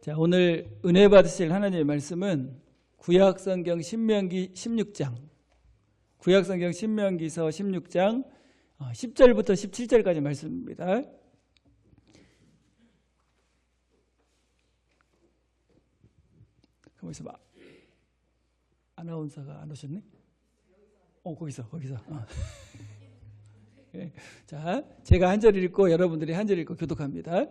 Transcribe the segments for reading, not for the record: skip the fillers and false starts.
자, 오늘 은혜 받으실 하나님의 말씀은 구약성경 신명기 16장, 구약성경 신명기서 16장 10절부터 17절까지 말씀입니다. 거기서 아나운서가 안 오셨네? 거기서. 자, 제가 한 절 읽고 여러분들이 한 절 읽고 교독합니다.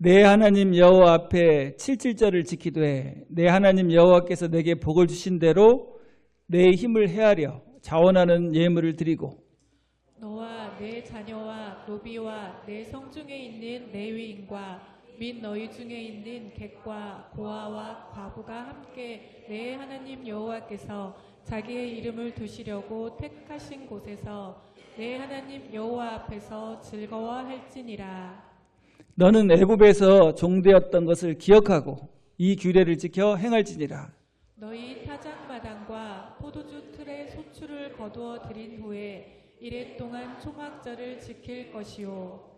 내 하나님 여호와 앞에 77절을 지키되 내 하나님 여호와께서 내게 복을 주신 대로 내 힘을 헤아려 자원하는 예물을 드리고 너와 내 자녀와 노비와 내 성중에 있는 레위인과 및 너희 중에 있는 객과 고아와 과부가 함께 내 하나님 여호와께서 자기의 이름을 두시려고 택하신 곳에서 내 하나님 여호와 앞에서 즐거워할지니라. 너는 애굽에서 종되었던 것을 기억하고 이 규례를 지켜 행할지니라. 너희 타작마당과 포도주 틀에 소출을 거두어 드린 후에 이래 동안 초막절을 지킬 것이요.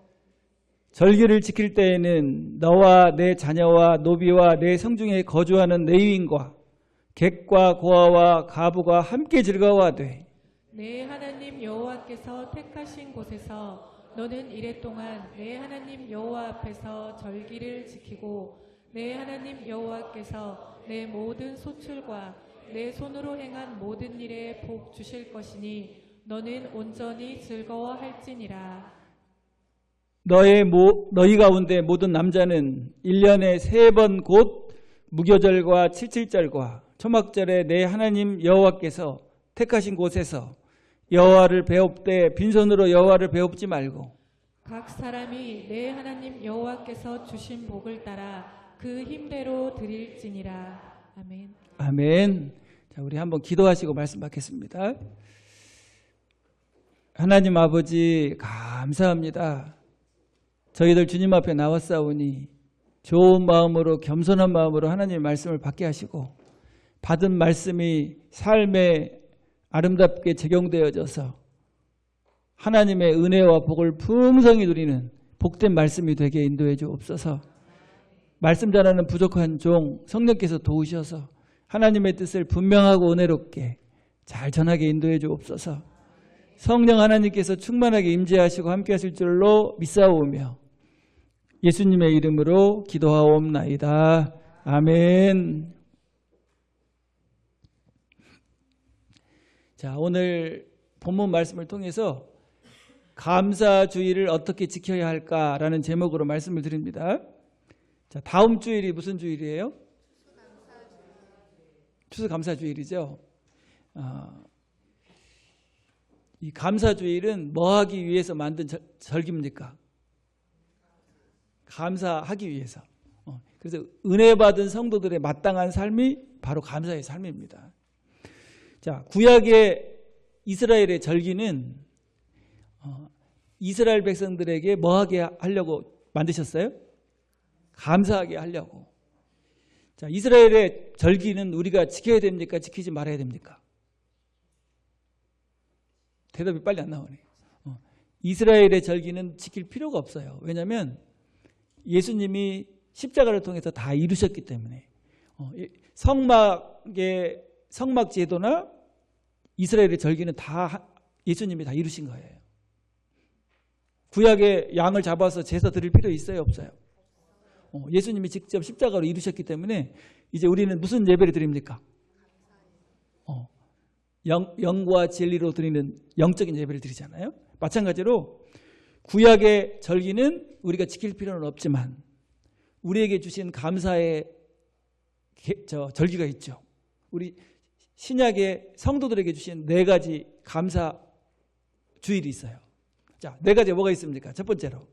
절기를 지킬 때에는 너와 내 자녀와 노비와 내 성중에 거주하는 레위인과 객과 고아와 가부가 함께 즐거워하되 내 하나님 여호와께서 택하신 곳에서 너는 이래 동안 내 하나님 여호와 앞에서 절기를 지키고 내 하나님 여호와께서 내 모든 소출과 내 손으로 행한 모든 일에 복 주실 것이니 너는 온전히 즐거워할지니라. 너희 가운데 모든 남자는 1년에 3번 곧 무교절과 칠칠절과 초막절에 내 하나님 여호와께서 택하신 곳에서 여호와를 배웁되 빈손으로 여호와를 배웁지 말고 각 사람이 내 하나님 여호와께서 주신 복을 따라 그 힘대로 드릴지니라. 아멘. 아멘. 자, 우리 한번 기도하시고 말씀 받겠습니다. 하나님 아버지 감사합니다. 저희들 주님 앞에 나왔사오니 좋은 마음으로 겸손한 마음으로 하나님의 말씀을 받게 하시고 받은 말씀이 삶에 아름답게 적용되어져서 하나님의 은혜와 복을 풍성히 누리는 복된 말씀이 되게 인도해 주옵소서. 말씀 전하는 부족한 종 성령께서 도우셔서 하나님의 뜻을 분명하고 은혜롭게 잘 전하게 인도해 주옵소서. 성령 하나님께서 충만하게 임재하시고 함께 하실 줄로 믿사오며 예수님의 이름으로 기도하옵나이다. 아멘. 자, 오늘 본문 말씀을 통해서 감사주의를 어떻게 지켜야 할까라는 제목으로 말씀을 드립니다. 자, 다음 주일이 무슨 주일이에요? 추수감사주일이죠. 이 감사주일은 뭐 하기 위해서 만든 절기입니까? 감사하기 위해서. 그래서 은혜 받은 성도들의 마땅한 삶이 바로 감사의 삶입니다. 자, 구약의 이스라엘의 절기는 이스라엘 백성들에게 뭐 하게 하려고 만드셨어요? 감사하게 하려고. 자, 이스라엘의 절기는 우리가 지켜야 됩니까? 지키지 말아야 됩니까? 대답이 빨리 안 나오네. 이스라엘의 절기는 지킬 필요가 없어요. 왜냐하면 예수님이 십자가를 통해서 다 이루셨기 때문에 성막 제도나 이스라엘의 절기는 다 예수님이 다 이루신 거예요. 구약의 양을 잡아서 제사 드릴 필요 있어요? 없어요? 예수님이 직접 십자가로 이루셨기 때문에 이제 우리는 무슨 예배를 드립니까? 영과 진리로 드리는 영적인 예배를 드리잖아요. 마찬가지로 구약의 절기는 우리가 지킬 필요는 없지만 우리에게 주신 감사의 절기가 있죠. 우리 신약의 성도들에게 주신 4가지 감사 주일이 있어요. 자, 4가지가 뭐가 있습니까? 첫 번째로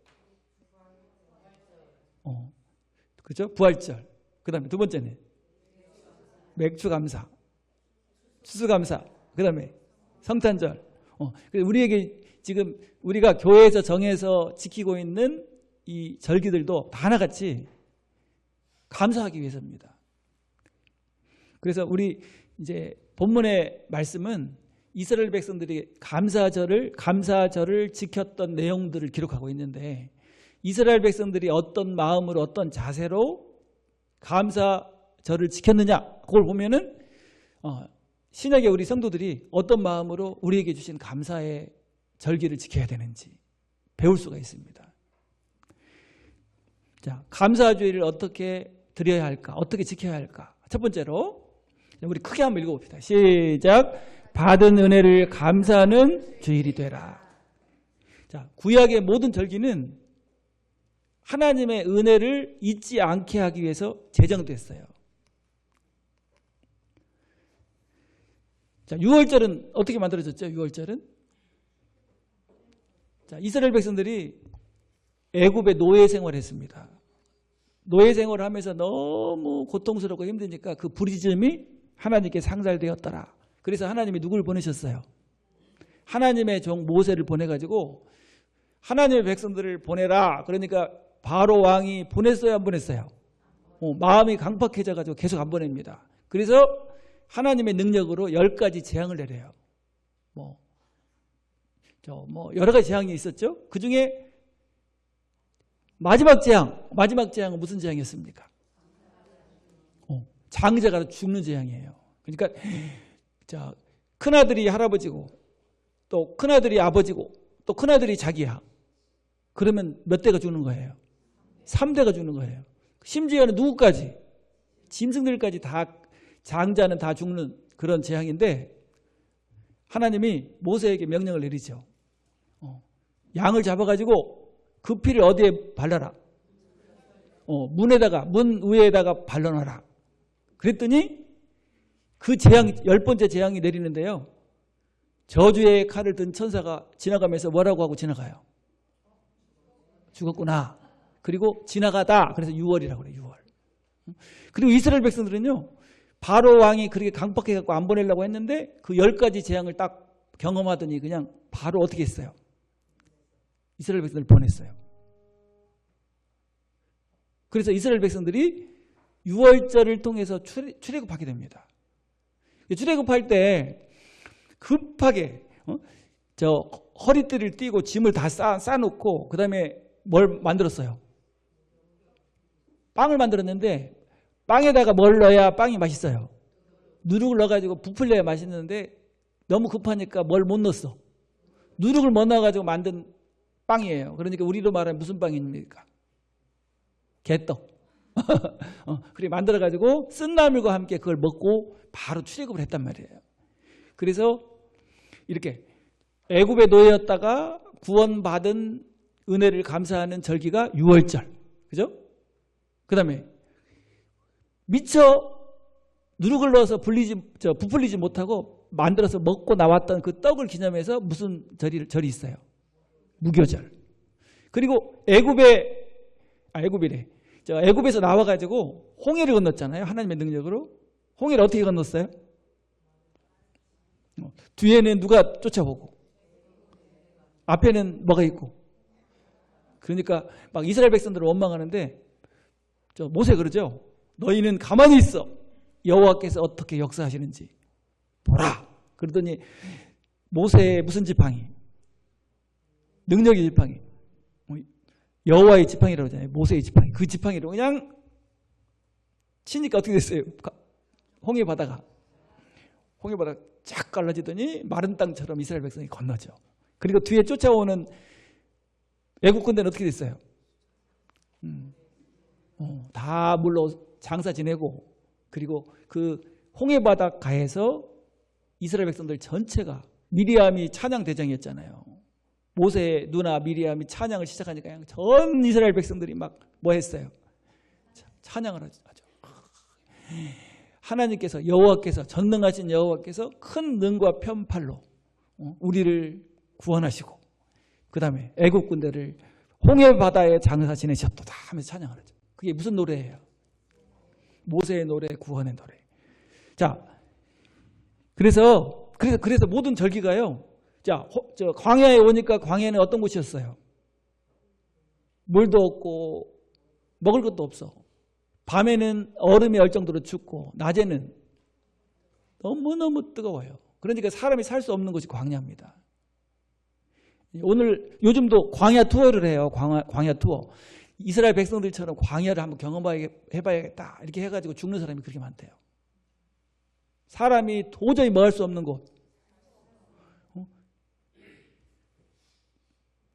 그렇죠? 부활절. 그 다음에 두 번째는 맥주감사, 추수감사, 그 다음에 성탄절. 우리에게 지금 우리가 교회에서 정해서 지키고 있는 이 절기들도 다 하나같이 감사하기 위해서입니다. 그래서 우리 이제 본문의 말씀은 이스라엘 백성들이 감사절을 지켰던 내용들을 기록하고 있는데 이스라엘 백성들이 어떤 마음으로 어떤 자세로 감사절을 지켰느냐 그걸 보면은 신약의 우리 성도들이 어떤 마음으로 우리에게 주신 감사의 절기를 지켜야 되는지 배울 수가 있습니다. 자, 감사주의를 어떻게 드려야 할까? 어떻게 지켜야 할까? 첫 번째로 우리 크게 한번 읽어봅시다. 시작. 받은 은혜를 감사하는 주일이 되라. 자, 구약의 모든 절기는 하나님의 은혜를 잊지 않게 하기 위해서 제정됐어요. 자, 유월절은 어떻게 만들어졌죠? 유월절은? 자, 이스라엘 백성들이 애굽의 노예 생활을 했습니다. 노예 생활을 하면서 너무 고통스럽고 힘드니까 그 부르짖음이 하나님께 상달되었더라. 그래서 하나님이 누구를 보내셨어요? 하나님의 종 모세를 보내가지고 하나님의 백성들을 보내라. 그러니까 바로 왕이 보냈어요, 안 보냈어요? 마음이 강팍해져가지고 계속 안 보냅니다. 그래서 하나님의 능력으로 10가지 재앙을 내려요. 여러 가지 재앙이 있었죠. 그 중에 마지막 재앙은 무슨 재앙이었습니까? 장자가 죽는 재앙이에요. 그러니까 자, 큰아들이 할아버지고 또 큰아들이 아버지고 또 큰아들이 자기야. 그러면 몇 대가 죽는 거예요? 3대가 죽는 거예요. 심지어는 누구까지? 짐승들까지 다, 장자는 다 죽는 그런 재앙인데 하나님이 모세에게 명령을 내리죠. 양을 잡아가지고 그 피를 어디에 발라라? 문 위에다가 발라놔라. 그랬더니 그 재앙, 10번째 재앙이 내리는데요. 저주의 칼을 든 천사가 지나가면서 뭐라고 하고 지나가요? 죽었구나. 그리고 지나가다. 그래서 6월이라고 그래요. 6월. 그리고 이스라엘 백성들은요. 바로 왕이 그렇게 강박해갖고 안 보내려고 했는데 그 10가지 재앙을 딱 경험하더니 그냥 바로 어떻게 했어요? 이스라엘 백성들을 보냈어요. 그래서 이스라엘 백성들이 6월절을 통해서 출애굽하게 됩니다. 출애굽할 때 급하게 저 허리띠를 띠고 짐을 다 싸놓고 그 다음에 뭘 만들었어요? 빵을 만들었는데 빵에다가 뭘 넣어야 빵이 맛있어요? 누룩을 넣어가지고 부풀려야 맛있는데 너무 급하니까 뭘 못 넣었어? 누룩을 못 넣어가지고 만든 빵이에요. 그러니까 우리로 말하면 무슨 빵입니까? 개떡. 그렇게 만들어가지고 쓴나물과 함께 그걸 먹고 바로 출애굽을 했단 말이에요. 그래서 이렇게 애굽의 노예였다가 구원받은 은혜를 감사하는 절기가 6월절. 그죠? 그 다음에 미처 누룩을 넣어서 부풀리지 못하고 만들어서 먹고 나왔던 그 떡을 기념해서 무슨 절이 있어요? 무교절. 그리고 애굽에서 나와가지고 홍해를 건넜잖아요. 하나님의 능력으로. 홍해를 어떻게 건넜어요? 뒤에는 누가 쫓아오고 앞에는 뭐가 있고. 그러니까 막 이스라엘 백성들을 원망하는데 모세 그러죠. 너희는 가만히 있어. 여호와께서 어떻게 역사하시는지 보라. 그러더니 모세의 무슨 지팡이? 능력의 지팡이. 여호와의 지팡이라고 하잖아요. 모세의 지팡이. 그 지팡이로 그냥 치니까 어떻게 됐어요? 홍해 바다가 쫙 갈라지더니 마른 땅처럼 이스라엘 백성이 건너죠. 그리고 뒤에 쫓아오는 애국 군대는 어떻게 됐어요? 다 물로 장사 지내고 그리고 그 홍해 바다 가에서 이스라엘 백성들 전체가 미리암이 찬양 대장이었잖아요. 모세의 누나 미리암이 찬양을 시작하니까 그냥 전 이스라엘 백성들이 막 뭐 했어요? 찬양을 하죠. 하나님께서 여호와께서 전능하신 여호와께서 큰 능과 편팔로 우리를 구원하시고 그 다음에 애국 군대를 홍해 바다에 장사 지내셨도다 하면서 찬양을 하죠. 그게 무슨 노래예요? 모세의 노래, 구원의 노래. 자, 그래서 모든 절기가요. 자, 광야에 오니까 광야는 어떤 곳이었어요? 물도 없고 먹을 것도 없어. 밤에는 얼음이 얼 정도로 춥고 낮에는 너무너무 뜨거워요. 그러니까 사람이 살 수 없는 곳이 광야입니다. 요즘도 광야 투어를 해요. 광야 투어. 이스라엘 백성들처럼 광야를 한번 경험해봐야겠다 이렇게 해가지고 죽는 사람이 그렇게 많대요. 사람이 도저히 머할 수 없는 곳.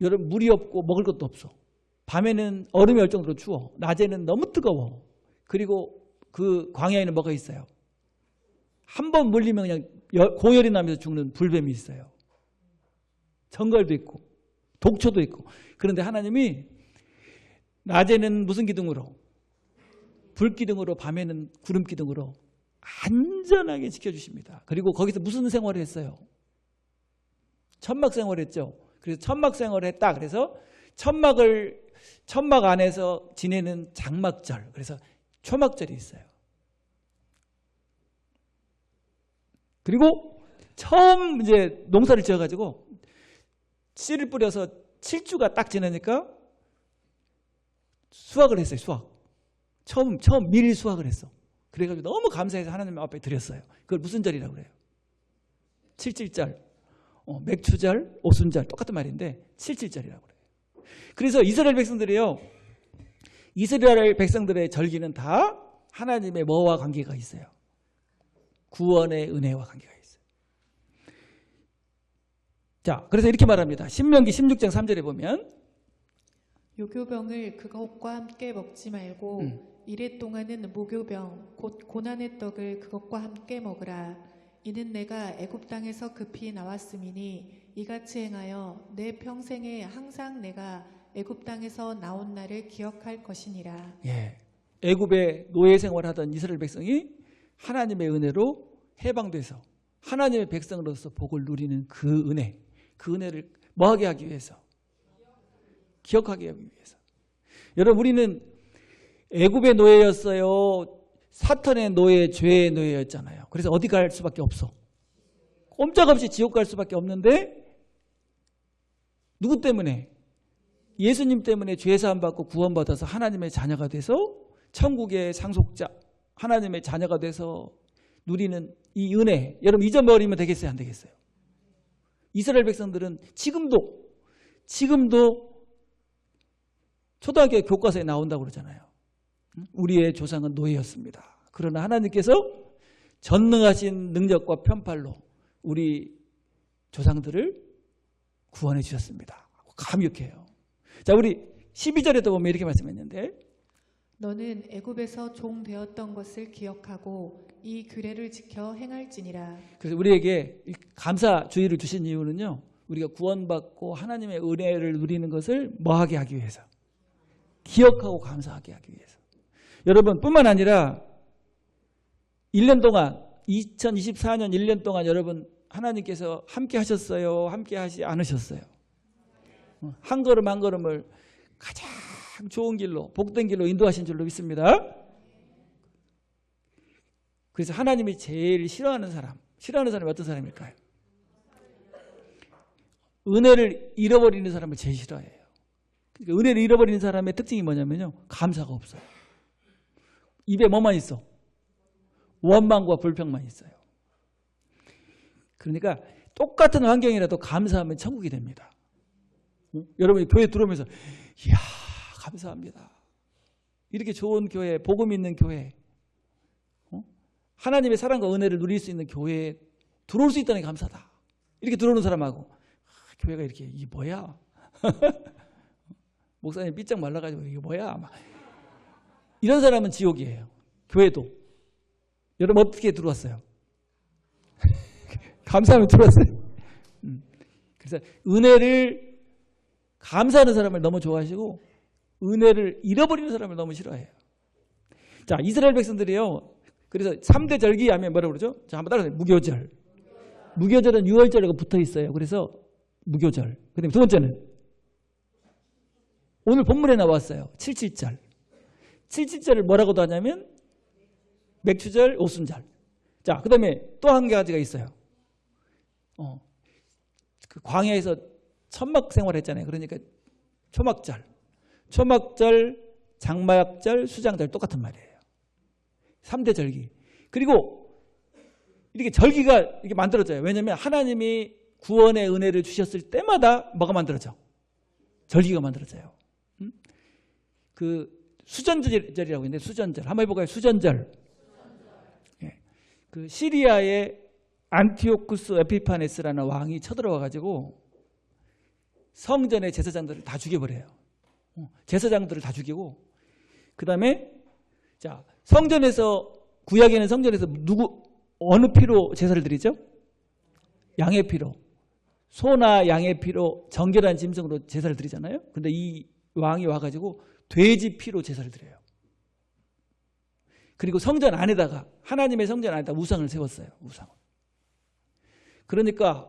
여러분 물이 없고 먹을 것도 없어. 밤에는 얼음이 얼 정도로 추워. 낮에는 너무 뜨거워. 그리고 그 광야에는 뭐가 있어요? 한 번 물리면 그냥 고열이 나면서 죽는 불뱀이 있어요. 정갈도 있고 독초도 있고. 그런데 하나님이 낮에는 무슨 기둥으로? 불기둥으로, 밤에는 구름기둥으로 안전하게 지켜주십니다. 그리고 거기서 무슨 생활을 했어요? 천막 생활을 했죠. 그래서 천막 생활을 했다. 그래서 천막 안에서 지내는 장막절, 그래서 초막절이 있어요. 그리고 처음 이제 농사를 지어가지고 씨를 뿌려서 7주가 딱 지나니까 수확을 했어요. 처음 미리 수확을 했어. 그래가지고 너무 감사해서 하나님 앞에 드렸어요. 그걸 무슨 절이라고 그래요? 7.7절, 맥추절, 오순절 똑같은 말인데 7.7절이라고 그래요. 그래서 이스라엘 백성들이요, 이스라엘 백성들의 절기는 다 하나님의 뭐와 관계가 있어요? 구원의 은혜와 관계가 있어요. 자, 그래서 이렇게 말합니다. 신명기 16장 3절에 보면 요교병을 그것과 함께 먹지 말고 이래 동안은 무교병 곧 고난의 떡을 그것과 함께 먹으라. 이는 내가 애굽 땅에서 급히 나왔음이니 이같이 행하여 내 평생에 항상 내가 애굽 땅에서 나온 날을 기억할 것이니라. 예, 애굽의 노예 생활하던 이스라엘 백성이 하나님의 은혜로 해방돼서 하나님의 백성으로서 복을 누리는 그 은혜를 뭐하게 하기 위해서? 기억하게 하기 위해서. 여러분, 우리는 애굽의 노예였어요. 사탄의 노예, 죄의 노예였잖아요. 그래서 어디 갈 수밖에 없어. 꼼짝없이 지옥 갈 수밖에 없는데 누구 때문에? 예수님 때문에 죄 사함 받고 구원받아서 하나님의 자녀가 돼서 천국의 상속자, 하나님의 자녀가 돼서 누리는 이 은혜, 여러분 잊어버리면 되겠어요? 안 되겠어요? 이스라엘 백성들은 지금도 초등학교 교과서에 나온다고 그러잖아요. 우리의 조상은 노예였습니다. 그러나 하나님께서 전능하신 능력과 편팔로 우리 조상들을 구원해 주셨습니다. 감격해요. 자, 우리 12절에도 보면 이렇게 말씀했는데 너는 애굽에서 종 되었던 것을 기억하고 이 규례를 지켜 행할지니라. 그래서 우리에게 감사주의를 주신 이유는요, 우리가 구원받고 하나님의 은혜를 누리는 것을 뭐하게 하기 위해서, 기억하고 감사하게 하기 위해서. 여러분 뿐만 아니라 1년 동안 2024년 1년 동안 여러분 하나님께서 함께 하셨어요? 함께 하지 않으셨어요? 한 걸음 한 걸음을 가장 좋은 길로, 복된 길로 인도하신 줄로 믿습니다. 그래서 하나님이 제일 싫어하는 사람이 어떤 사람일까요? 은혜를 잃어버리는 사람을 제일 싫어해요. 그러니까 은혜를 잃어버리는 사람의 특징이 뭐냐면요, 감사가 없어요. 입에 뭐만 있어? 원망과 불평만 있어요. 그러니까 똑같은 환경이라도 감사하면 천국이 됩니다. 여러분이 교회 들어오면서 이야 감사합니다. 이렇게 좋은 교회, 복음 있는 교회, 하나님의 사랑과 은혜를 누릴 수 있는 교회에 들어올 수 있다는 게 감사다. 이렇게 들어오는 사람하고 교회가 이렇게 이게 뭐야? 목사님 삐쩍 말라가지고 이게 뭐야? 막. 이런 사람은 지옥이에요. 교회도. 여러분 어떻게 들어왔어요? 감사하면 들어왔어요. 그래서 은혜를 감사하는 사람을 너무 좋아하시고 은혜를 잃어버리는 사람을 너무 싫어해요. 자, 이스라엘 백성들이요, 그래서 3대 절기 하면 뭐라고 그러죠? 자, 한번 따라해요. 무교절. 무교절은 6월절하고 붙어 있어요. 그래서 무교절. 그 다음에 두 번째는 오늘 본문에 나왔어요. 7.7절. 7.7절을 뭐라고도 하냐면 맥추절, 오순절. 자, 그 다음에 또 한 가지가 있어요. 그 광야에서 천막 생활했잖아요. 그러니까 초막절, 장마약절, 수장절 똑같은 말이에요. 3대 절기. 그리고 이렇게 절기가 이렇게 만들어져요. 왜냐하면 하나님이 구원의 은혜를 주셨을 때마다 뭐가 만들어져? 절기가 만들어져요. 그 수전절이라고 있는데 수전절 한번 해볼까요? 수전절. 예. 그 시리아의 안티오쿠스 에피파네스라는 왕이 쳐들어와 가지고 성전의 제사장들을 다 죽여버려요. 제사장들을 다 죽이고 그 다음에 자 성전에서 구약에는 성전에서 어느 피로 제사를 드리죠? 양의 피로. 소나 양의 피로 정결한 짐승으로 제사를 드리잖아요. 근데 이 왕이 와가지고 돼지 피로 제사를 드려요. 그리고 성전 안에다가 하나님의 성전 안에다 우상을 세웠어요. 우상을. 그러니까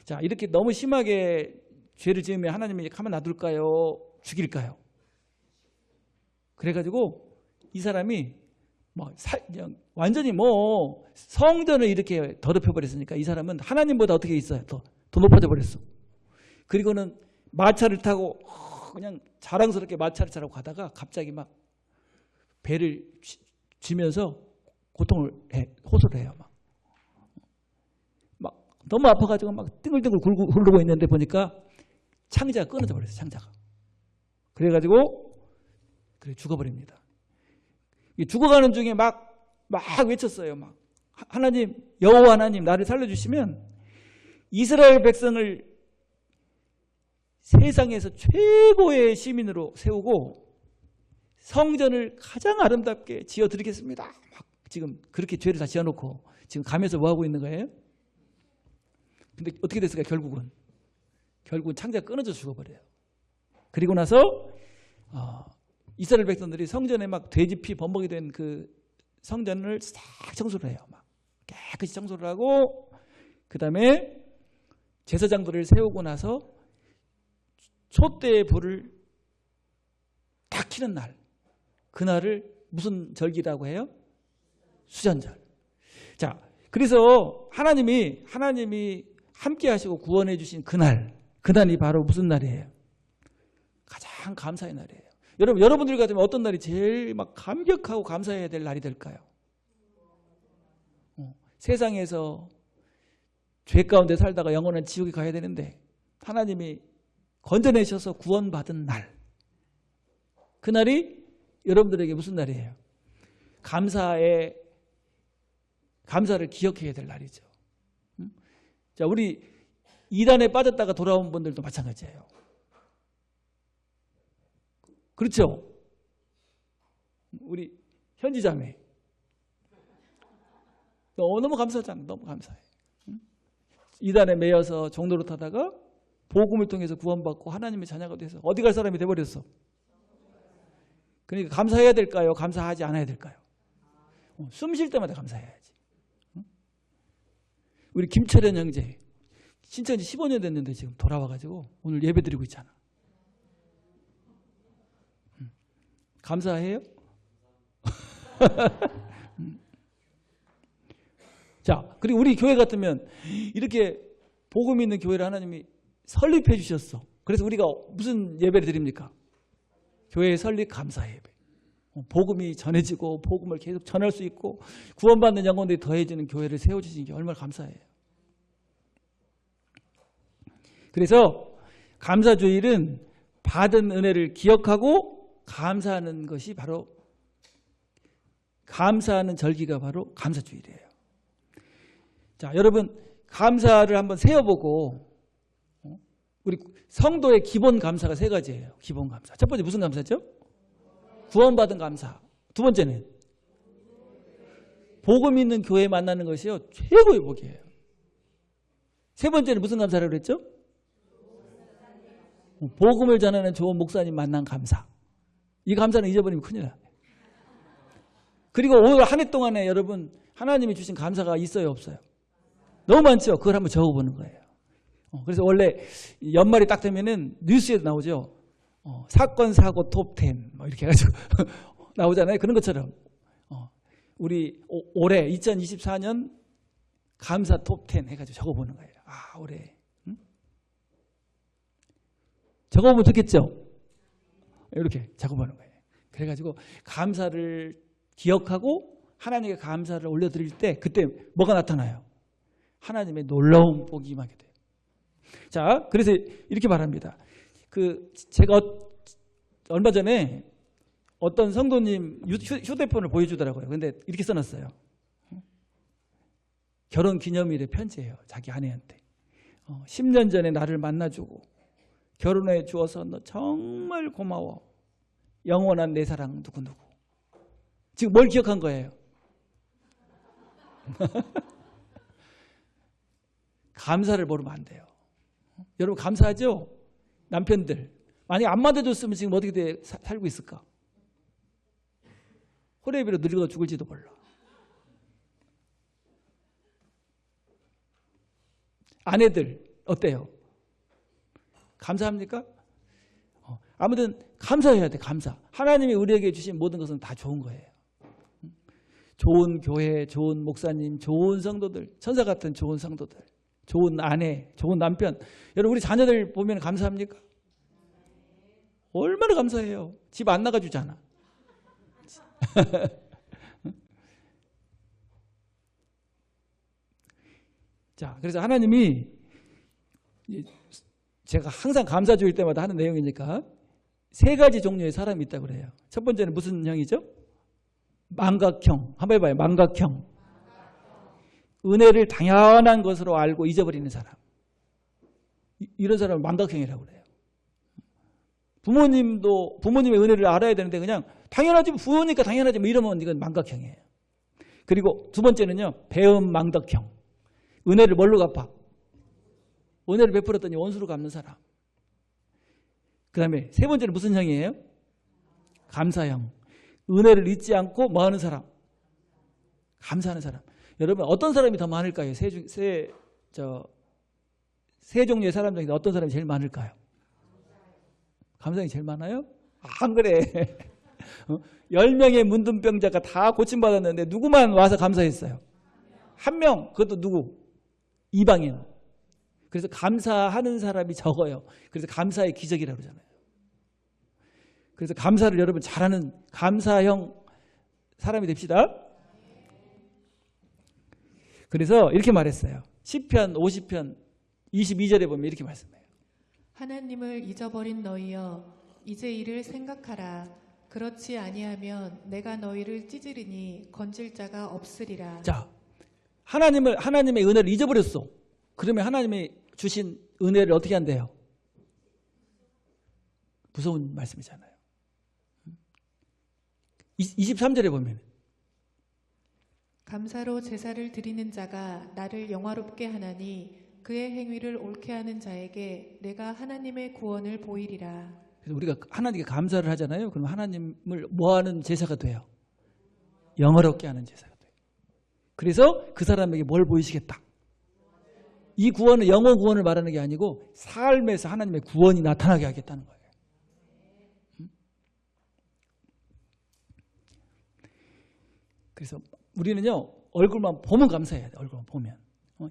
자 이렇게 너무 심하게 죄를 지으면 하나님이 가만 놔둘까요? 죽일까요? 그래가지고 이 사람이 그냥 완전히 성전을 이렇게 더럽혀 버렸으니까 이 사람은 하나님보다 어떻게 있어요? 더 높아져 버렸어. 그리고는 마차를 타고 그냥 자랑스럽게 마차를 타고 가다가 갑자기 막 배를 쥐면서 고통을 호소를 해요. 막 너무 아파가지고 막 띵글띵글 굴르고 있는데 보니까 창자가 끊어져 버렸어요. 창자가. 그래가지고 죽어버립니다. 죽어가는 중에 막 외쳤어요. 막 하나님, 여호와 하나님 나를 살려주시면 이스라엘 백성을 세상에서 최고의 시민으로 세우고 성전을 가장 아름답게 지어드리겠습니다. 막 지금 그렇게 죄를 다 지어놓고 지금 가면서 뭐하고 있는 거예요? 근데 어떻게 됐을까요? 결국은 창자가 끊어져 죽어버려요. 그리고 나서 이스라엘 백성들이 성전에 막 돼지 피 범벅이 된 그 성전을 싹 청소를 해요. 막 깨끗이 청소를 하고 그 다음에 제사장들을 세우고 나서 촛대의 불을 딱 켜는 날, 그날을 무슨 절기라고 해요? 수전절. 자, 그래서 하나님이 함께 하시고 구원해 주신 그날이 바로 무슨 날이에요? 가장 감사의 날이에요. 여러분들 같으면 어떤 날이 제일 막 감격하고 감사해야 될 날이 될까요? 세상에서 죄 가운데 살다가 영원한 지옥에 가야 되는데 하나님이 건져내셔서 구원받은 날, 그날이 여러분들에게 무슨 날이에요? 감사를 기억해야 될 날이죠. 자, 우리 이단에 빠졌다가 돌아온 분들도 마찬가지예요. 그렇죠? 우리 현지자매 너무 감사하잖아. 너무 감사해. 이단에 매여서 종로로 타다가 복음을 통해서 구원받고 하나님의 자녀가 돼서 어디 갈 사람이 돼버렸어. 그러니까 감사해야 될까요? 감사하지 않아야 될까요? 숨 쉴 때마다 감사해야지. 우리 김철현 형제 신천지 15년 됐는데 지금 돌아와가지고 오늘 예배 드리고 있잖아. 감사해요? 자, 그리고 우리 교회 같으면 이렇게 복음 있는 교회를 하나님이 설립해 주셨어. 그래서 우리가 무슨 예배를 드립니까? 교회 설립 감사 예배. 복음이 전해지고 복음을 계속 전할 수 있고 구원받는 영혼들이 더해지는 교회를 세워주신 게 얼마나 감사해요. 그래서 감사주일은 받은 은혜를 기억하고 감사하는 것이 바로 감사하는 절기가 바로 감사주일이에요. 자, 여러분 감사를 한번 세어보고 우리 성도의 기본 감사가 세 가지예요. 기본 감사. 첫 번째 무슨 감사죠? 구원받은 감사. 두 번째는 복음 있는 교회 만나는 것이요 최고의 복이에요. 세 번째는 무슨 감사라고 그랬죠? 복음을 전하는 좋은 목사님 만난 감사. 이 감사는 잊어버리면 큰일 나요. 그리고 오늘 한 해 동안에 여러분 하나님이 주신 감사가 있어요 없어요? 너무 많죠. 그걸 한번 적어보는 거예요. 그래서 원래 연말이 딱 되면은 뉴스에도 나오죠. 사건 사고 톱10 뭐 이렇게 해가지고 나오잖아요. 그런 것처럼 우리 올해 2024년 감사 톱10 해가지고 적어보는 거예요. 아 올해 적어보면 좋겠죠. 이렇게 적어보는 거예요. 그래가지고 감사를 기억하고 하나님께 감사를 올려드릴 때 그때 뭐가 나타나요? 하나님의 놀라운 복이 임하게 돼요. 자, 그래서 이렇게 말합니다. 제가 얼마 전에 어떤 성도님 휴대폰을 보여주더라고요. 근데 이렇게 써놨어요. 결혼 기념일의 편지예요. 자기 아내한테. 10년 전에 나를 만나주고 결혼해 주어서 너 정말 고마워. 영원한 내 사랑 누구누구. 지금 뭘 기억한 거예요? 감사를 모르면 안 돼요. 여러분 감사하죠? 남편들. 만약에 안 맞아줬으면 지금 어떻게 살고 있을까? 호레비로 늙어 죽을지도 몰라. 아내들 어때요? 감사합니까? 아무튼 감사해야 돼. 감사. 하나님이 우리에게 주신 모든 것은 다 좋은 거예요. 좋은 교회, 좋은 목사님, 좋은 성도들, 천사 같은 좋은 성도들, 좋은 아내, 좋은 남편. 여러분 우리 자녀들 보면 감사합니까? 얼마나 감사해요. 집 안 나가주잖아. 자, 그래서 하나님이 제가 항상 감사주일 때마다 하는 내용이니까 3가지 종류의 사람이 있다고 그래요. 첫 번째는 무슨 형이죠? 망각형. 한번 해봐요. 망각형. 은혜를 당연한 것으로 알고 잊어버리는 사람. 이런 사람을 망각형이라고 그래요. 부모님의 은혜를 알아야 되는데 그냥 당연하지 부모니까 당연하지 뭐 이러면 이건 망각형이에요. 그리고 두 번째는요. 배은망덕형. 은혜를 뭘로 갚아? 은혜를 베풀었더니 원수로 갚는 사람. 그 다음에 세 번째는 무슨 형이에요? 감사형. 은혜를 잊지 않고 뭐 하는 사람? 감사하는 사람. 여러분 어떤 사람이 더 많을까요? 세 종류의 사람 중에 어떤 사람이 제일 많을까요? 감사형이 제일 많아요? 안 그래. 10명의 문둥병자가 다 고침받았는데 누구만 와서 감사했어요? 한 명. 그것도 누구? 이방인. 그래서 감사하는 사람이 적어요. 그래서 감사의 기적이라고 그러잖아요. 그래서 감사를 여러분 잘하는 감사형 사람이 됩시다. 그래서 이렇게 말했어요. 시편 50편 22절에 보면 이렇게 말씀해요. 하나님을 잊어버린 너희여 이제 이를 생각하라. 그렇지 아니하면 내가 너희를 찢으리니 건질 자가 없으리라. 자, 하나님의 은혜를 잊어버렸어. 그러면 하나님이 주신 은혜를 어떻게 한대요? 무서운 말씀이잖아요. 23절에 보면 감사로 제사를 드리는 자가 나를 영화롭게 하나니 그의 행위를 옳게 하는 자에게 내가 하나님의 구원을 보이리라. 그래서 우리가 하나님께 감사를 하잖아요. 그럼 하나님을 뭐하는 제사가 돼요? 영화롭게 하는 제사가 돼요. 그래서 그 사람에게 뭘 보이시겠다? 이 구원은 영혼 구원을 말하는 게 아니고 삶에서 하나님의 구원이 나타나게 하겠다는 거예요. 그래서 우리는요 얼굴만 보면 감사해야 돼. 얼굴만 보면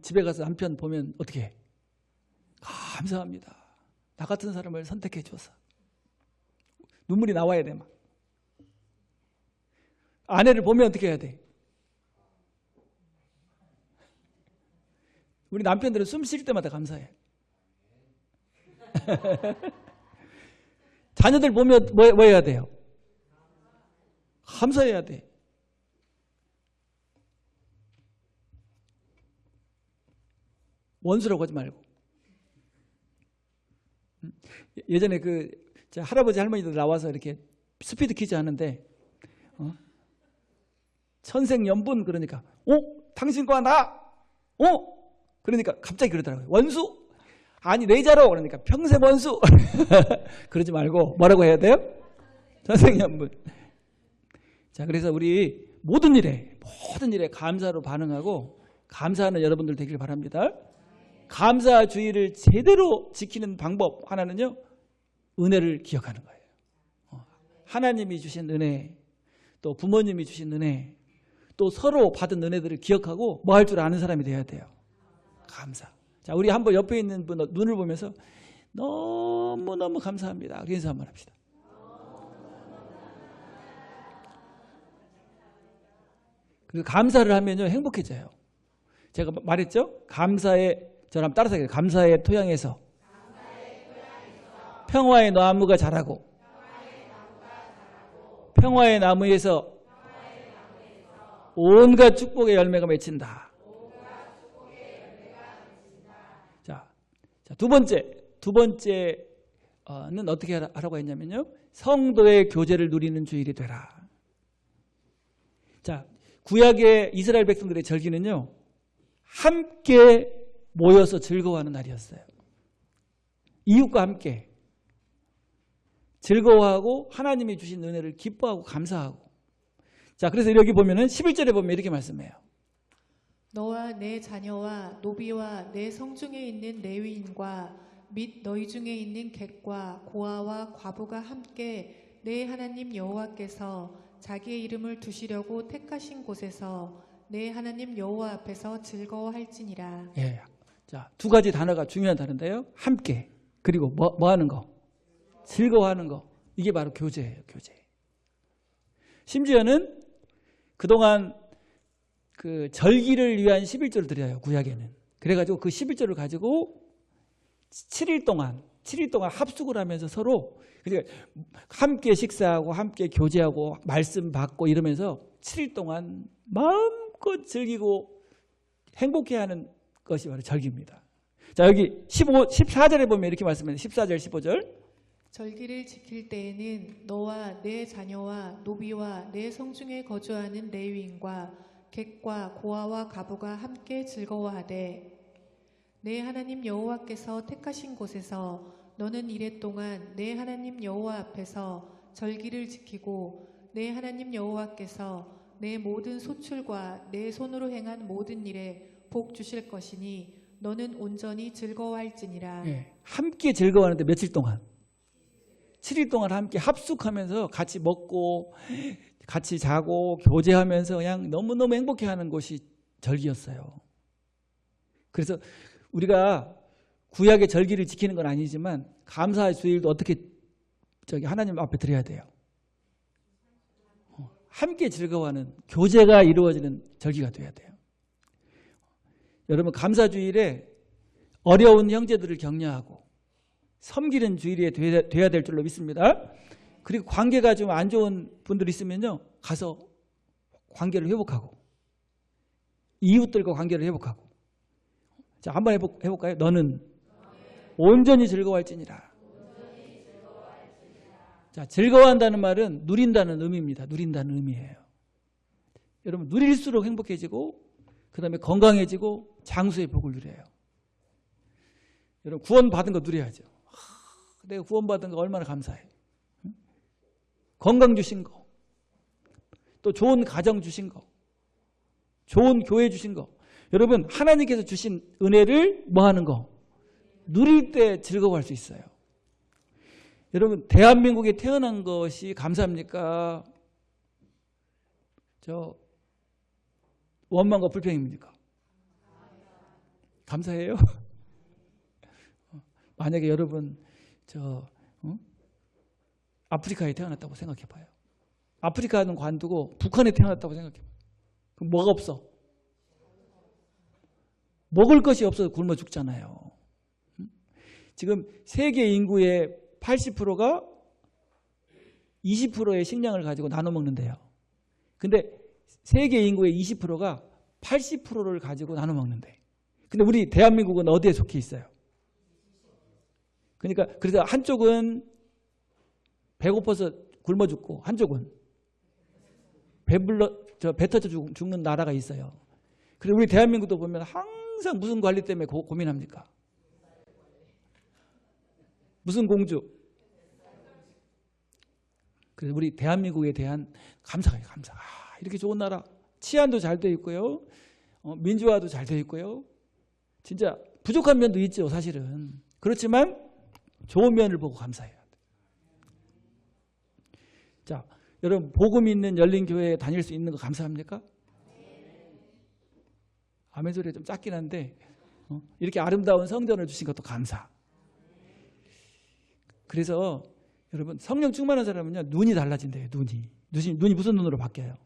집에 가서 남편 보면 어떻게 해? 감사합니다. 나 같은 사람을 선택해 줘서 눈물이 나와야 돼. 막. 아내를 보면 어떻게 해야 돼? 우리 남편들은 숨 쉴 때마다 감사해. 자녀들 보면 뭐 해야 돼요? 감사해야 돼. 원수라고 하지 말고. 예전에 할아버지 할머니들 나와서 이렇게 스피드 퀴즈 하는데 천생연분 그러니까 당신과 나 그러니까 갑자기 그러더라고요. 원수? 아니 내자로 그러니까 평생 원수. 그러지 말고 뭐라고 해야 돼요? 천생연분. 자, 그래서 우리 모든 일에 감사로 반응하고 감사하는 여러분들 되길 바랍니다. 감사주의를 제대로 지키는 방법 하나는요. 은혜를 기억하는 거예요. 하나님이 주신 은혜, 또 부모님이 주신 은혜, 또 서로 받은 은혜들을 기억하고 뭐 할 줄 아는 사람이 돼야 돼요. 감사. 자, 우리 한번 옆에 있는 분 눈을 보면서 너무너무 감사합니다. 그렇게 인사 한번 합시다. 그리고 감사를 하면요 행복해져요. 제가 말했죠? 저랑 따라서 해요. 감사의 토양에서 평화의 나무가 자라고 평화의 나무에서 온갖 축복의 열매가 맺힌다. 자, 두 번째는 어떻게 하라고 했냐면요. 성도의 교제를 누리는 주일이 되라. 자, 구약의 이스라엘 백성들의 절기는요. 함께 모여서 즐거워하는 날이었어요. 이웃과 함께 즐거워하고 하나님이 주신 은혜를 기뻐하고 감사하고. 자, 그래서 여기 보면은 11절에 보면 이렇게 말씀해요. 너와 내 자녀와 노비와 내 성중에 있는 레위인과 및 너희 중에 있는 객과 고아와 과부가 함께 내 하나님 여호와께서 자기의 이름을 두시려고 택하신 곳에서 내 하나님 여호와 앞에서 즐거워할지니라. 예. 자, 두 가지 단어가 중요한 단어인데요. 함께. 그리고 뭐 하는 거? 즐거워하는 거. 이게 바로 교제예요. 교제. 심지어는 그동안 그 절기를 위한 11조를 드려요. 구약에는. 그래가지고 그 11조를 가지고 7일 동안 합숙을 하면서 서로 그러니까 함께 식사하고 함께 교제하고 말씀 받고 이러면서 7일 동안 마음껏 즐기고 행복해하는 것이 바로 절기입니다. 자, 여기 14절에 보면 이렇게 말씀해요. 14절 15절. 절기를 지킬 때에는 너와 내 자녀와 노비와 내 성중에 거주하는 레위인과 객과 고아와 과부가 함께 즐거워하되 내 하나님 여호와께서 택하신 곳에서 너는 이래 동안 내 하나님 여호와 앞에서 절기를 지키고 내 하나님 여호와께서 내 모든 소출과 내 손으로 행한 모든 일에 복 주실 것이니 너는 온전히 즐거워할지니라. 예, 함께 즐거워하는데 며칠 동안? 7일 동안 함께 합숙하면서 같이 먹고 같이 자고 교제하면서 그냥 너무너무 행복해하는 것이 절기였어요. 그래서 우리가 구약의 절기를 지키는 건 아니지만 감사의 주일도 어떻게 하나님 앞에 드려야 돼요. 함께 즐거워하는 교제가 이루어지는 절기가 돼야 돼요. 여러분 감사주일에 어려운 형제들을 격려하고 섬기는 주일이 돼야 될 줄로 믿습니다. 그리고 관계가 좀 안 좋은 분들 있으면요. 가서 관계를 회복하고 이웃들과 관계를 회복하고. 자, 한번 해볼까요? 너는 온전히 즐거워할지니라. 자, 즐거워한다는 말은 누린다는 의미입니다. 누린다는 의미예요. 여러분 누릴수록 행복해지고 그 다음에 건강해지고 장수의 복을 누려요. 여러분 구원받은 거 누려야죠. 내가 구원받은 거 얼마나 감사해. 건강 주신 거, 또 좋은 가정 주신 거, 좋은 교회 주신 거. 여러분 하나님께서 주신 은혜를 뭐 하는 거? 누릴 때 즐거워할 수 있어요. 여러분 대한민국에 태어난 것이 감사합니까? 원망과 불평입니까? 감사해요? 만약에 여러분 아프리카에 태어났다고 생각해봐요. 아프리카는 관두고 북한에 태어났다고 생각해봐요. 그럼 뭐가 없어? 먹을 것이 없어서 굶어 죽잖아요. 지금 세계 인구의 80%가 20%의 식량을 가지고 나눠 먹는데요. 근데 세계 인구의 20%가 80%를 가지고 나눠 먹는데. 근데 우리 대한민국은 어디에 속해 있어요? 그러니까 그래서 한쪽은 배고파서 굶어 죽고 한쪽은 배 터져 죽는 나라가 있어요. 그리고 우리 대한민국도 보면 항상 무슨 관리 때문에 고민합니까? 무슨 공주? 그래서 우리 대한민국에 대한 감사가 감사. 이렇게 좋은 나라. 치안도 잘 돼 있고요. 민주화도 잘 돼 있고요. 진짜 부족한 면도 있죠, 사실은. 그렇지만 좋은 면을 보고 감사해야 돼. 자, 여러분 복음 있는 열린 교회에 다닐 수 있는 거 감사합니까? 아멘 소리가 좀 작긴 한데 이렇게 아름다운 성전을 주신 것도 감사. 그래서 여러분 성령 충만한 사람은요 눈이 달라진대요. 눈이 무슨 눈으로 바뀌어요?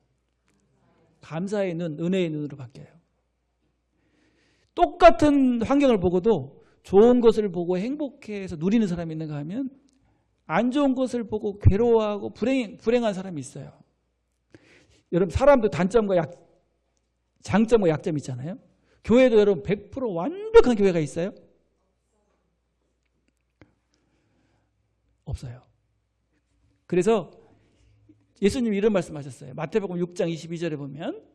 감사의 눈, 은혜의 눈으로 바뀌어요. 똑같은 환경을 보고도 좋은 것을 보고 행복해서 누리는 사람이 있는가 하면 안 좋은 것을 보고 괴로워하고 불행한 사람이 있어요. 여러분 사람도 단점과 장점과 약점이 있잖아요. 교회도 여러분 100% 완벽한 교회가 있어요? 없어요. 그래서 예수님이 이런 말씀하셨어요. 마태복음 6장 22절에 보면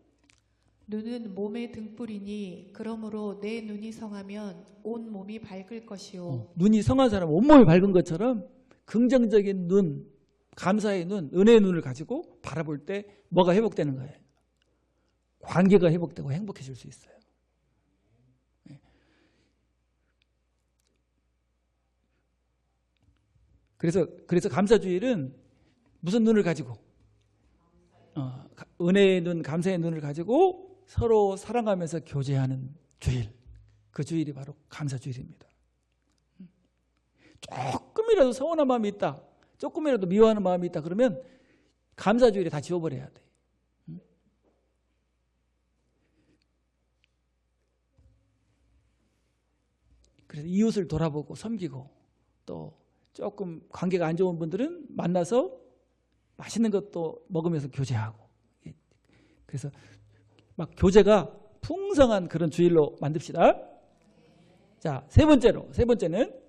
눈은 몸의 등불이니 그러므로 내 눈이 성하면 온 몸이 밝을 것이요. 눈이 성한 사람 온몸이 밝은 것처럼 긍정적인 눈, 감사의 눈, 은혜의 눈을 가지고 바라볼 때 뭐가 회복되는 거예요? 관계가 회복되고 행복해질 수 있어요. 그래서 감사주일은 무슨 눈을 가지고 은혜의 눈, 감사의 눈을 가지고 서로 사랑하면서 교제하는 주일. 그 주일이 바로 감사주일입니다. 조금이라도 서운한 마음이 있다, 조금이라도 미워하는 마음이 있다 그러면 감사주일에 다 지워버려야 돼. 그래서 이웃을 돌아보고 섬기고, 또 조금 관계가 안 좋은 분들은 만나서 맛있는 것도 먹으면서 교제하고, 그래서 막 교제가 풍성한 그런 주일로 만듭시다. 자, 세 번째는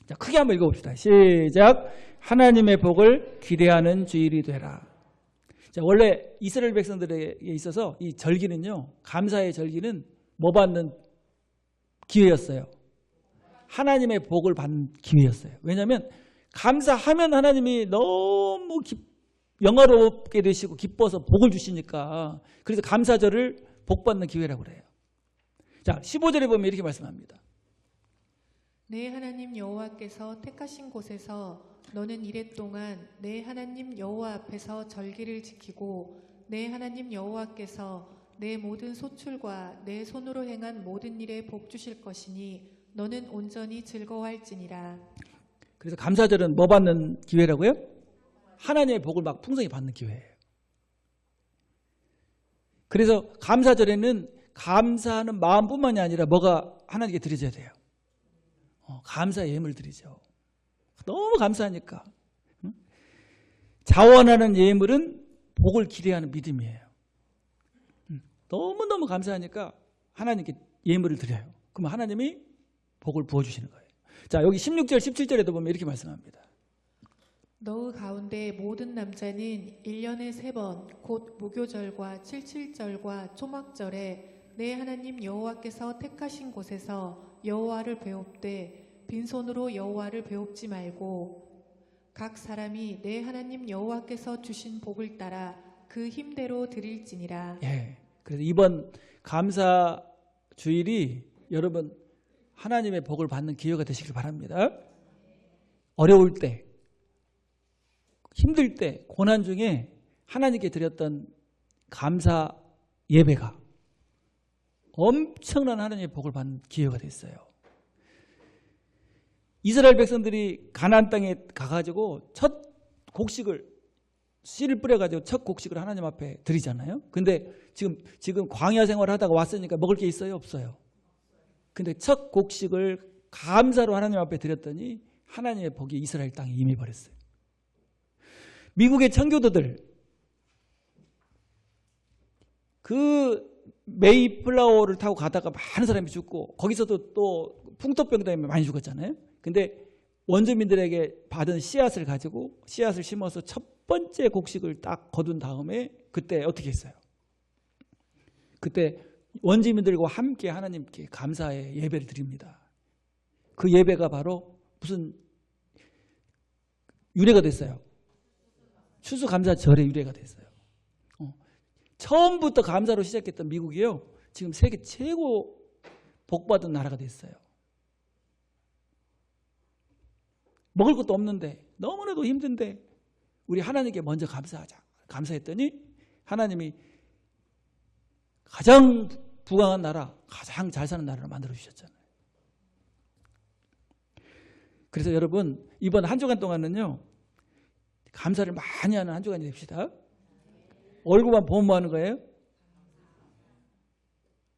자, 크게 한번 읽어봅시다. 시작. 하나님의 복을 기대하는 주일이 되라. 자, 원래 이스라엘 백성들에게 있어서 이 절기는요, 감사의 절기는 뭐 받는 기회였어요? 하나님의 복을 받는 기회였어요. 왜냐하면 감사하면 하나님이 너무 영화롭게 되시고 기뻐서 복을 주시니까. 그래서 감사절을 복받는 기회라고 그래요. 자, 15절에 보면 이렇게 말씀합니다. 내 하나님 여호와께서 택하신 곳에서 너는 이랫동안 내 하나님 여호와 앞에서 절기를 지키고 내 하나님 여호와께서 내 모든 소출과 내 손으로 행한 모든 일에 복 주실 것이니 너는 온전히 즐거워할지니라. 그래서 감사절은 뭐 받는 기회라고요? 하나님의 복을 막 풍성히 받는 기회예요. 그래서 감사절에는 감사하는 마음뿐만이 아니라 뭐가 하나님께 드려져야 돼요? 감사의 예물 드리죠. 너무 감사하니까. 자원하는 예물은 복을 기대하는 믿음이에요. 너무너무 감사하니까 하나님께 예물을 드려요. 그럼 하나님이 복을 부어주시는 거예요. 자, 여기 16절 17절에도 보면 이렇게 말씀합니다. 너의 가운데 모든 남자는 1년에 3번 곧 무교절과 칠칠절과 초막절에 내 하나님 여호와께서 택하신 곳에서 여호와를 배웁되 빈손으로 여호와를 배웁지 말고 각 사람이 내 하나님 여호와께서 주신 복을 따라 그 힘대로 드릴지니라. 예. 그래서 이번 감사 주일이 여러분 하나님의 복을 받는 기회가 되시길 바랍니다. 어려울 때, 힘들 때, 고난 중에 하나님께 드렸던 감사 예배가 엄청난 하나님의 복을 받는 기회가 됐어요. 이스라엘 백성들이 가나안 땅에 가가지고 첫 곡식을 씨를 뿌려가지고 첫 곡식을 하나님 앞에 드리잖아요. 근데 지금 광야 생활을 하다가 왔으니까 먹을 게 있어요? 없어요? 근데 첫 곡식을 감사로 하나님 앞에 드렸더니 하나님의 복이 이스라엘 땅에 임해버렸어요. 미국의 청교도들 그 메이플라워를 타고 가다가 많은 사람이 죽고 거기서도 또 풍토병 때문에 많이 죽었잖아요. 근데 원주민들에게 받은 씨앗을 가지고 씨앗을 심어서 첫 번째 곡식을 딱 거둔 다음에 그때 어떻게 했어요? 그때 원주민들과 함께 하나님께 감사의 예배를 드립니다. 그 예배가 바로 무슨 유래가 됐어요? 추수감사절의 유래가 됐어요. 처음부터 감사로 시작했던 미국이요, 지금 세계 최고 복받은 나라가 됐어요. 먹을 것도 없는데 너무나도 힘든데 우리 하나님께 먼저 감사하자. 감사했더니 하나님이 가장 부강한 나라, 가장 잘 사는 나라를 만들어 주셨잖아요. 그래서 여러분 이번 한 주간 동안은요, 감사를 많이 하는 한 주간이 됩시다. 얼굴만 보면 뭐 하는 거예요?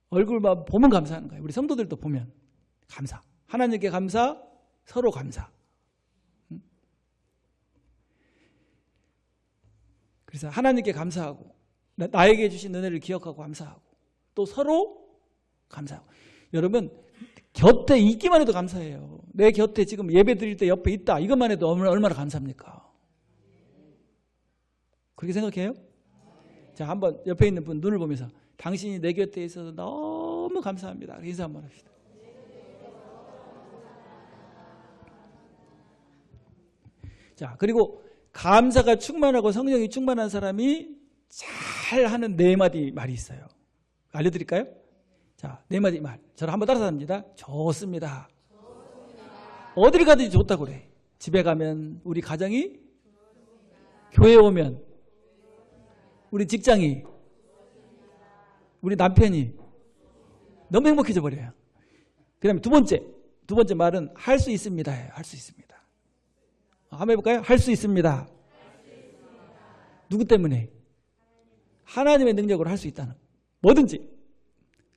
얼굴만 보면 감사하는 거예요. 우리 성도들도 보면 감사. 하나님께 감사, 서로 감사. 그래서 하나님께 감사하고 나에게 주신 은혜를 기억하고 감사하고 또 서로 감사하고. 여러분 곁에 있기만 해도 감사해요. 내 곁에 지금 예배 드릴 때 옆에 있다. 이것만 해도 얼마나 감사합니까? 그렇게 생각해요? 자, 한번 옆에 있는 분 눈을 보면서 당신이 내 곁에 있어서 너무 감사합니다. 인사 한번 합시다. 자, 그리고 감사가 충만하고 성령이 충만한 사람이 잘하는 네 마디 말이 있어요. 알려드릴까요? 자, 네 마디 말. 저를 한번 따라서 합니다. 좋습니다. 어디를 가든지 좋다고 그래. 집에 가면, 우리 가정이, 교회에 오면, 우리 직장이, 우리 남편이 너무 행복해져 버려요. 그 다음에 두 번째 말은 할 수 있습니다. 할 수 있습니다. 한번 해볼까요? 할 수 있습니다. 누구 때문에? 하나님의 능력으로 할 수 있다는. 뭐든지.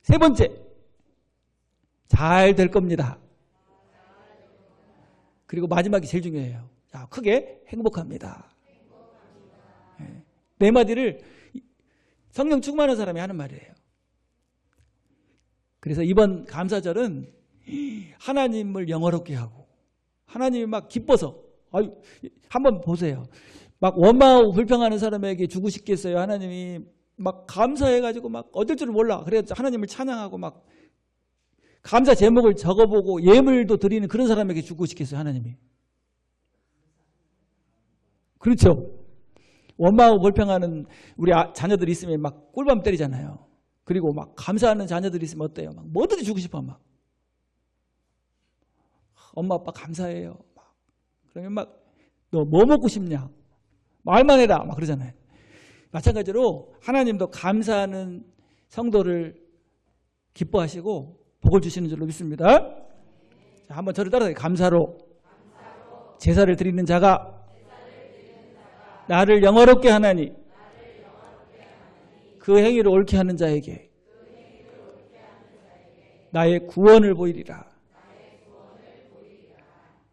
세 번째, 잘 될 겁니다. 그리고 마지막이 제일 중요해요. 자, 크게 행복합니다. 네 마디를 성령 충만한 사람이 하는 말이에요. 그래서 이번 감사절은 하나님을 영화롭게 하고 하나님이 막 기뻐서 한번 보세요. 막 원망하고 불평하는 사람에게 주고 싶겠어요. 하나님이 막 감사해가지고 막 어쩔 줄 몰라. 그래서 하나님을 찬양하고 막 감사 제목을 적어보고 예물도 드리는 그런 사람에게 주고 싶겠어요. 하나님이. 그렇죠. 원망하고 불평하는 우리 자녀들이 있으면 막 꿀밤 때리잖아요. 그리고 막 감사하는 자녀들이 있으면 어때요? 막 뭐든지 주고 싶어. 막 엄마 아빠 감사해요. 막 그러면 막 너 뭐 먹고 싶냐? 말만 해라. 막 그러잖아요. 마찬가지로 하나님도 감사하는 성도를 기뻐하시고 복을 주시는 줄로 믿습니다. 자, 한번 저를 따라서 감사로 제사를 드리는 자가 나를 영화롭게 하나니 그 행위를 옳게 하는 자에게 나의 구원을 보이리라.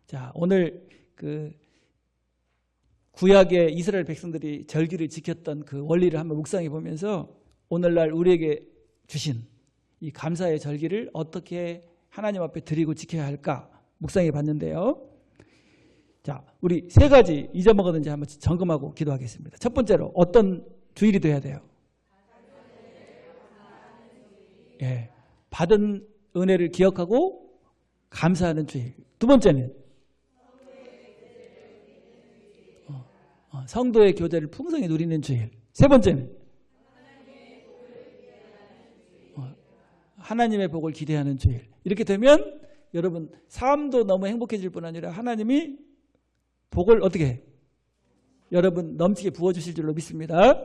자, 오늘 그 구약의 이스라엘 백성들이 절기를 지켰던 그 원리를 한번 묵상해 보면서 오늘날 우리에게 주신 이 감사의 절기를 어떻게 하나님 앞에 드리고 지켜야 할까 묵상해 봤는데요. 자, 우리 세 가지 잊어먹었는지 한번 점검하고 기도하겠습니다. 첫 번째로 어떤 주일이 돼야 돼요? 예, 받은 은혜를 기억하고 감사하는 주일. 두 번째는 성도의 교제를 풍성히 누리는 주일. 세 번째는 하나님의 복을 기대하는 주일. 이렇게 되면 여러분 삶도 너무 행복해질 뿐 아니라 하나님이 복을 어떻게 해? 여러분 넘치게 부어주실 줄로 믿습니다.